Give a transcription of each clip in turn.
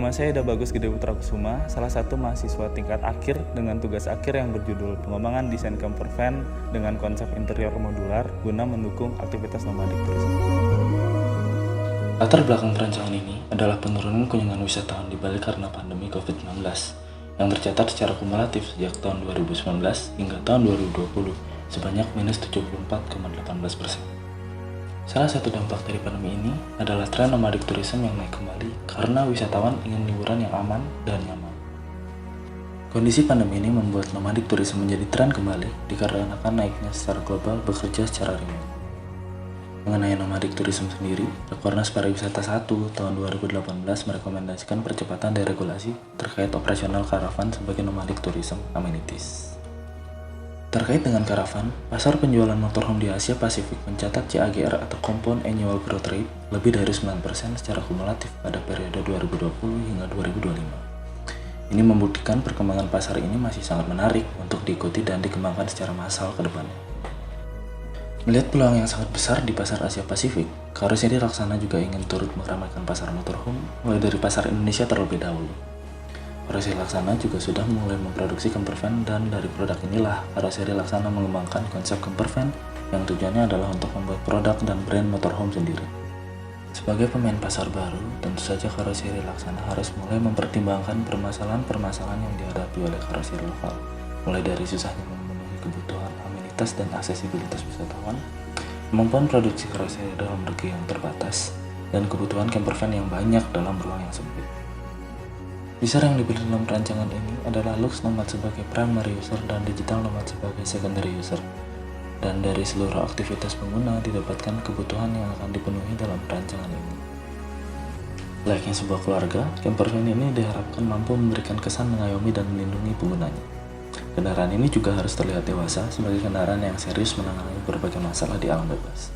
Nama saya Ida Bagus Gede Putra Kusuma, salah satu mahasiswa tingkat akhir dengan tugas akhir yang berjudul pengembangan desain campervan dengan konsep interior modular guna mendukung aktivitas nomadik tourism. Latar belakang perancangan ini adalah penurunan kunjungan wisatawan di Bali karena pandemi COVID-19 yang tercatat secara kumulatif sejak tahun 2019 hingga tahun 2020 sebanyak minus 74,18%. Salah satu dampak dari pandemi ini adalah tren nomadik tourism yang naik kembali karena wisatawan ingin liburan yang aman dan nyaman. Kondisi pandemi ini membuat nomadik tourism menjadi tren kembali dikarenakan naiknya secara global bekerja secara remote. Mengenai nomadik tourism sendiri, Rakornas Pariwisata 1 tahun 2018 merekomendasikan percepatan deregulasi terkait operasional karavan sebagai nomadik tourism amenities. Terkait dengan karavan, pasar penjualan motorhome di Asia Pasifik mencatat CAGR atau Compound Annual Growth Rate lebih dari 9% secara kumulatif pada periode 2020 hingga 2025. Ini membuktikan perkembangan pasar ini masih sangat menarik untuk diikuti dan dikembangkan secara massal ke depannya. Melihat peluang yang sangat besar di pasar Asia Pasifik, Karoseri Laksana juga ingin turut meramaikan pasar motorhome mulai dari pasar Indonesia terlebih dahulu. Karoseri Laksana juga sudah mulai memproduksi campervan dan dari produk inilah Karoseri Laksana mengembangkan konsep campervan yang tujuannya adalah untuk membuat produk dan brand motorhome sendiri. Sebagai pemain pasar baru, tentu saja Karoseri Laksana harus mulai mempertimbangkan permasalahan-permasalahan yang dihadapi oleh karoseri lokal, mulai dari susahnya memenuhi kebutuhan amenitas dan aksesibilitas wisatawan, kemampuan produksi karoseri dalam regi yang terbatas, dan kebutuhan campervan yang banyak dalam ruang yang sempit. User yang dipilih dalam rancangan ini adalah Lux Nomad sebagai primary user dan Digital Nomad sebagai secondary user. Dan dari seluruh aktivitas pengguna didapatkan kebutuhan yang akan dipenuhi dalam rancangan ini. Layaknya sebuah keluarga, campervan ini diharapkan mampu memberikan kesan mengayomi dan melindungi penggunanya. Kendaraan ini juga harus terlihat dewasa sebagai kendaraan yang serius menangani berbagai masalah di alam bebas.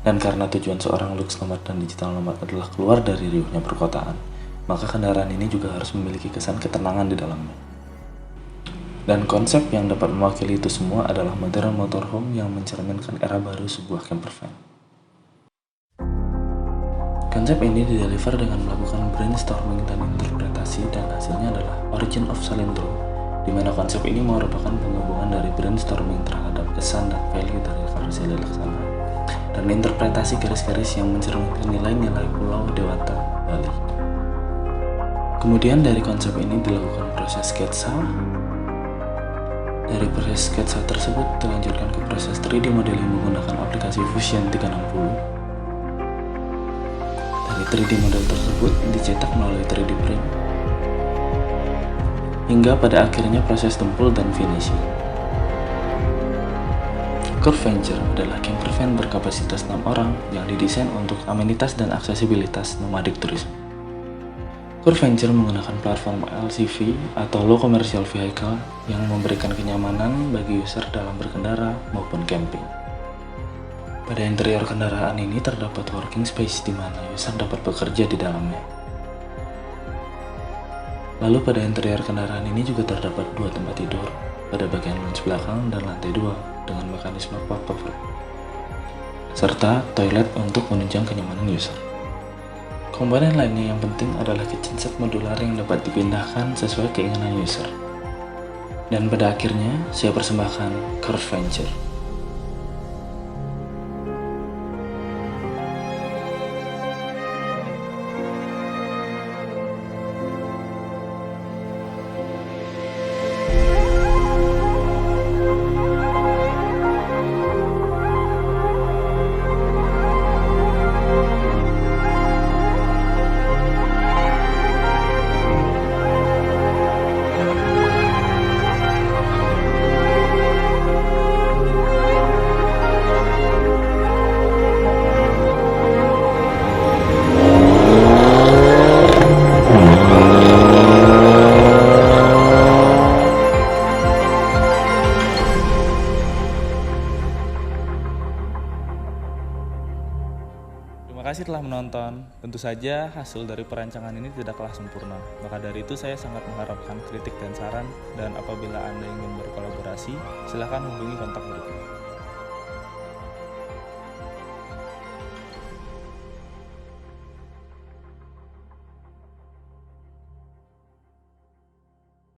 Dan karena tujuan seorang Lux Nomad dan Digital Nomad adalah keluar dari riuhnya perkotaan, maka kendaraan ini juga harus memiliki kesan ketenangan di dalamnya. Dan konsep yang dapat mewakili itu semua adalah modern motorhome yang mencerminkan era baru sebuah campervan. Konsep ini dideliver dengan melakukan brainstorming dan interpretasi, dan hasilnya adalah Origin of Salindro, di mana konsep ini merupakan penggabungan dari brainstorming terhadap kesan dan value dari Karoseri Laksana dan interpretasi garis-garis yang mencerminkan nilai-nilai Pulau Dewata, Bali. Kemudian dari konsep ini dilakukan proses sketsa. Dari proses sketsa tersebut dilanjutkan ke proses 3D modeling menggunakan aplikasi Fusion 360. Dari 3D model tersebut dicetak melalui 3D print. Hingga pada akhirnya proses tumpul dan finishing. Curve Venture adalah campervan berkapasitas 6 orang yang didesain untuk amenitas dan aksesibilitas nomadik tourism. Curve Venture menggunakan platform LCV atau Low Commercial Vehicle yang memberikan kenyamanan bagi user dalam berkendara maupun camping. Pada interior kendaraan ini terdapat working space di mana user dapat bekerja di dalamnya. Lalu pada interior kendaraan ini juga terdapat 2 tempat tidur pada bagian lounge belakang dan lantai 2 dengan mekanisme pop-up serta toilet untuk menunjang kenyamanan user. Komponen lainnya yang penting adalah kitchen set modular yang dapat dipindahkan sesuai keinginan user. Dan pada akhirnya, saya persembahkan Curve Venture. Terima kasih telah menonton. Tentu saja hasil dari perancangan ini tidaklah sempurna. Maka dari itu saya sangat mengharapkan kritik dan saran, dan apabila Anda ingin berkolaborasi, silakan hubungi kontak berikut.